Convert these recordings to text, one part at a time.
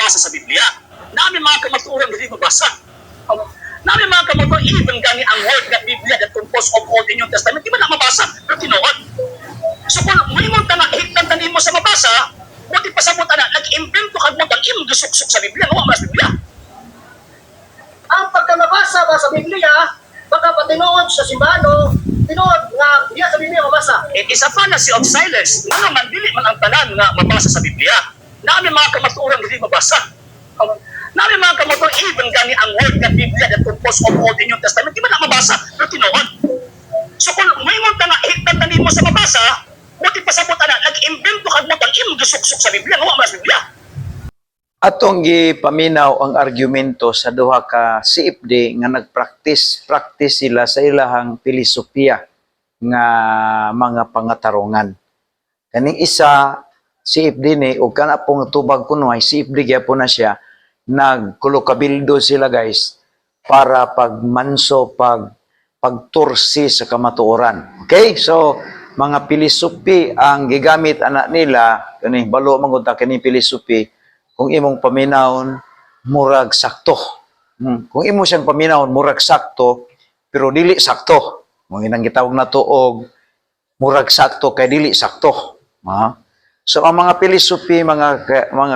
mabasa sa Biblia. Namin mga kamaturan hindi mabasa. Namin mga kamaturan, even gani ang word ng Biblia that composed of all the New Testament, di ba na mabasa? Pero tinuod. So kung may mo higtan tanin mo sa mabasa, buti pasabot na, nag-invento ka mo ng imong gisuksok sa Biblia, no? Ang Biblia. Ang pagkamabasa ba sa Biblia, baka patinuod sa simbano, tinuod nga diya sa Biblia mabasa. It is a fallacy of silence. Nga man, dili man ang tanan nga mabasa sa Biblia. Namin mga kamaturan hindi mabasa. Namin mga kamaturan, even gani ang word ng Biblia that composed of all the New Testament, di ba na mabasa? Pero tinuod. So kung may mo higtan tanin mo sa mabasa, buti pasabot na, nag-invento ka mo ng imong gisuksok sa Biblia, no? Ang Biblia. Atong gipaminaw ang argumento sa duha ka CFD nga practice sila sa ilahang filosofiya nga mga pangatarungan. Kaning isa CFD ni ug kana pong tubag kuno ay CFD gyapon na siya, nagkulukabildo sila guys para pagmanso pagtursi sa kamatuoran. Okay? So mga filosofi ang gigamit anak nila kani balo man gud ta kani filosofi. Kung imong paminawon, murag sakto. Kung imo siyang paminawon, murag sakto, pero dili sakto. Kung inang gitawag na tuog, murag sakto kay dili sakto. So ang mga filosofi, mga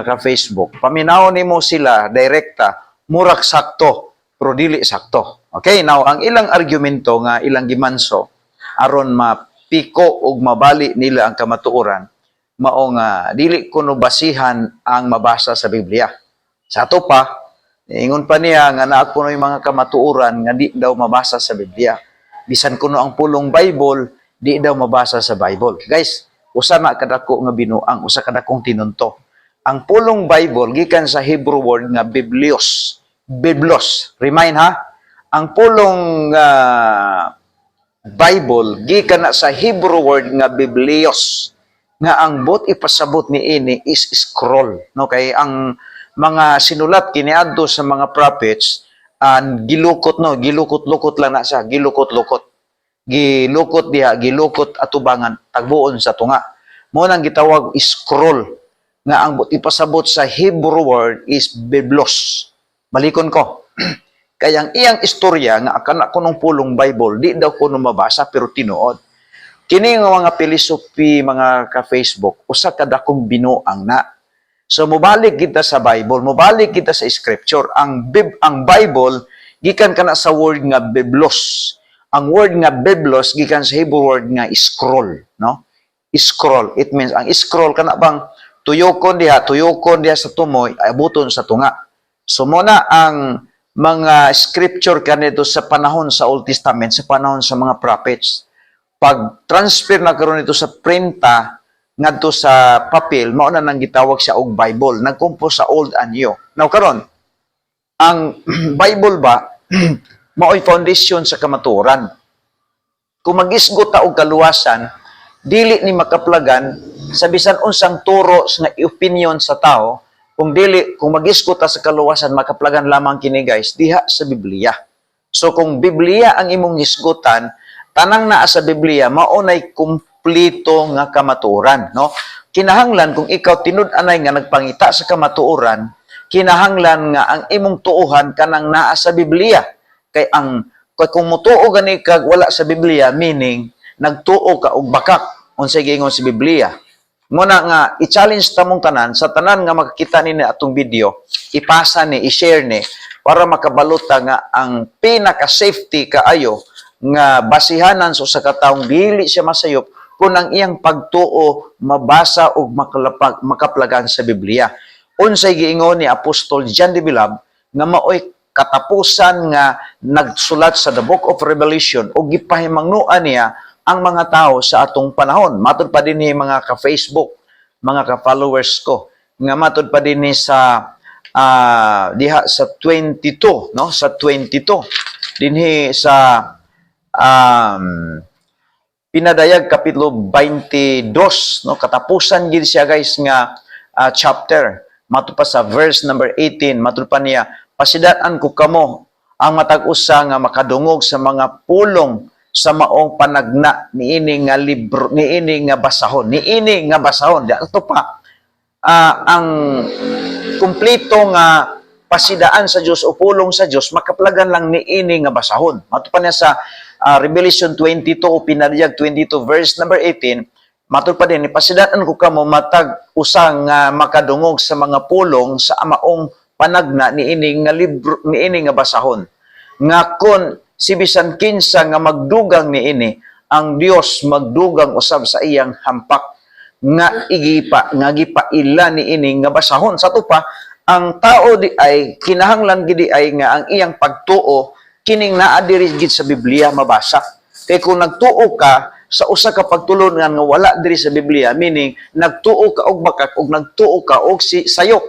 ka-Facebook, paminawon nimo sila direkta, murag sakto, pero dili sakto. Okay, now ang ilang argumento nga ilang gimanso aron mapiko ug mabali nila ang kamatuoran, mao nga dili kuno basihan ang mabasa sa Biblia. Sa ato pa, ingon pa niya nga naa kuno yung mga kamatuoran nga di daw mabasa sa Biblia. Bisan kuno ang pulong Bible, di daw mabasa sa Bible. Guys, usa na kadako nga binuang, usa kadakong tinunto. Ang pulong Bible gikan sa Hebrew word nga Biblios. Biblos. Remind ha? Ang pulong Bible gikan na sa Hebrew word nga Biblios. Nga ang bot ipasabot ni ini is scroll, no? Kay ang mga sinulat kiniadto sa mga prophets gilukot, no, gilukot-lukot lang na siya, gilukot-lukot diha, gilukot atubangan tagbuon sa tunga. Mo nang gitawag scroll nga ang bot ipasabot sa Hebrew word is biblos. Malikon ko. Kaya ang iyang istorya nga akana kunong pulong Bible di daw kuno mabasa pero tinuod. Kini nga mga filosofi, mga ka-Facebook, usa ka dakong binuang na. So mobalik kita sa Bible, mobalik kita sa scripture. Ang Bible gikan kana sa word nga biblos. Ang word nga biblos gikan sa Hebrew word nga scroll, no? Scroll, it means ang scroll kana bang tuyokon diha sa tumoy, abuton sa tunga. So muna ang mga scripture kanito sa panahon sa Old Testament, sa panahon sa mga prophets. Pag-transfer na karon ito sa printa ngadto sa papel, mao na nang gitawag siya og Bible, nagkompose sa Old and New. Now karon, ang Bible ba mao'y foundation sa kamatuoran. Kung mag-isgot ta og kaluwasan, dili ni makaplagan sa bisan unsang turo nga opinion sa tao, kung mag-isgot ta sa kaluwasan, makaplagan lamang kini guys diha sa Biblia. So kung Biblia ang imong isgutan, tanang naa sa Biblia, maunay kumplito nga kamatuoran, no? Kinahanglan kung ikaw tinud-anay nga nagpangita sa kamatuoran, kinahanglan nga ang imong tuohan kanang naa sa Biblia. Kay kung mutuo gani kag wala sa Biblia, meaning nagtuo ka og bakak unsay giingon sa Biblia. Muna nga i-challenge ta mong tanan sa tanan nga makakita ni atong video, ipasa ni, i-share ni para makabalota nga ang pinaka-safety kaayo nga basihanan sa kataong dili siya masayop kung ang iyang pagtuo mabasa o makaplagan sa Biblia. Unsay giingon ni Apostol John de Bilab nga maoy katapusan nga nagsulat sa The Book of Revelation o gipahimangnuan niya ang mga tao sa atong panahon. Matod pa din ni mga ka-Facebook, mga ka-followers ko, nga matod pa din ni sa diha sa 22, no? Sa 22 dinhi sa pinadayag kapitulo 22, no? Katapusan gid siya guys nga chapter. Matud pa sa verse number 18, matud pa niya, pasidaan ko kamo ang matag usa nga makadungog sa mga pulong sa maong panagna niini nga libro, niini nga basahon, niini nga basahon. Ito pa ang dili kumpleto nga pasidaan sa Dios o pulong sa Dios, makaplagan lang ni ini nga basahon. Mato pa niya sa Revelation 22 o Pinadiyag 22 verse number 18, matud pa din, pasidaan ko kamo matag usang makadungog sa mga pulong sa amaong panagna ni ini nga libro, ni ini nga basahon. Nga kon si bisan kinsa nga magdugang ni ini, ang Dios magdugang usab sa iyang hampak nga gipaila ni ini nga basahon. Sa to pa, ang tao di ay kinahanglan gidi ay nga ang iyang pagtuo kining naa diri gid sa Biblia mabasa. Kay kung nagtuo ka sa usa ka pagtulungan nga wala diri sa Biblia, meaning nagtuo ka og bakak og nagtuo ka og si sayop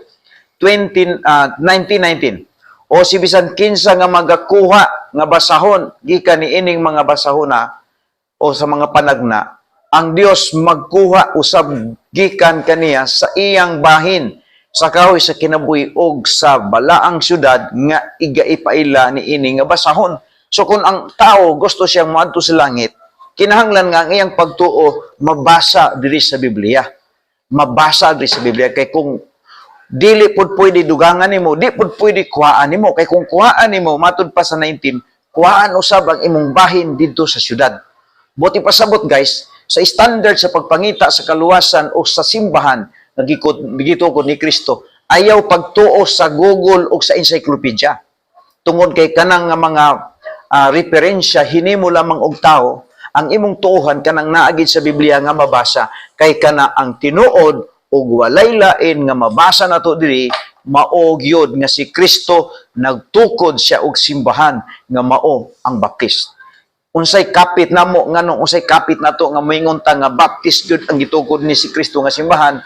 1919 o si bisan kinsa nga magakuha nga basahon gikan ni ining mga basahona o sa mga panagna, ang Dios magkuha usab gikan kaniya sa iyang bahin sa kahoy sa kinabuhi og sa balaang syudad nga igaipaila ni ini nga basahon. So kung ang tao gusto siyang moadto sa langit, kinahanglan nga ang iyang pagtuo mabasa diri sa Biblia. Mabasa diri sa Biblia kay kung dili pud pwede dugangan nimo, di pud pwede kuhaan nimo kay kung kuhaan nimo matud pa sa 19, kuhaan usab ang imong bahin didto sa syudad. Buti pasabot guys, sa standard sa pagpangita sa kaluwasan o sa simbahan na gitukod ni Kristo, ayaw pagtuo sa Google o sa encyclopedia. Tungod kay kanang nga mga referensya hinimo lamang og tao, ang imong tuohan kanang naagid sa Biblia nga mabasa, kay kana ang tinuod ug walay lain nga mabasa nato diri mao gyud nga si Kristo nagtukod siya og simbahan nga mao ang baptist. Unsay kapit namo nganong unsay kapit nato nga moingon ta nga baptist gyud ang gitukod ni si Kristo nga simbahan,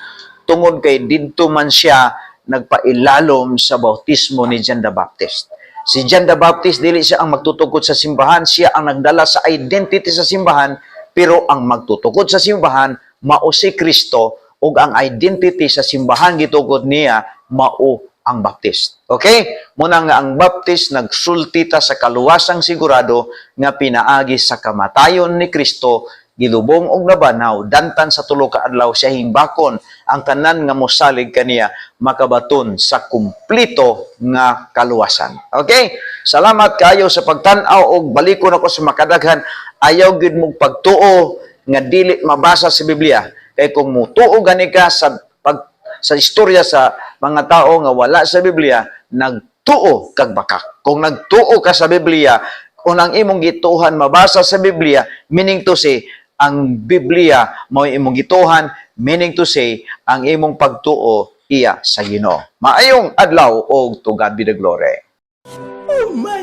tungod kay didto man siya nagpailalom sa bautismo ni John the Baptist. Si John the Baptist dili siya ang magtutukod sa simbahan, siya ang nagdala sa identity sa simbahan, pero ang magtutukod sa simbahan mao si Kristo ug ang identity sa simbahan gitukod niya mao ang Baptist. Okay? Muna nga ang Baptist nagsultita sa kaluwasang sigurado nga pinaagi sa kamatayon ni Kristo, gilubong og nabanaw, dantan sa tulo ka adlaw siya himbakon, ang tanan nga mosalig kaniya makabaton sa kumplito nga kaluwasan. Okay? Salamat kayo sa pagtan-aw og balikon ako sa makadaghan. Ayaw gid mo pagtuo nga dili mabasa sa Biblia. Kay kung mutuo gani ka sa istorya sa mga tao nga wala sa Biblia, nagtuo kag baka. Kung nagtuo ka sa Biblia, kung ang imong gituhan mabasa sa Biblia, meaning to say, ang Biblia mao imong gituhan, meaning to say, ang imong pagtuo iya sa Ginoo. Maayong adlaw og to God be the glory. Oh my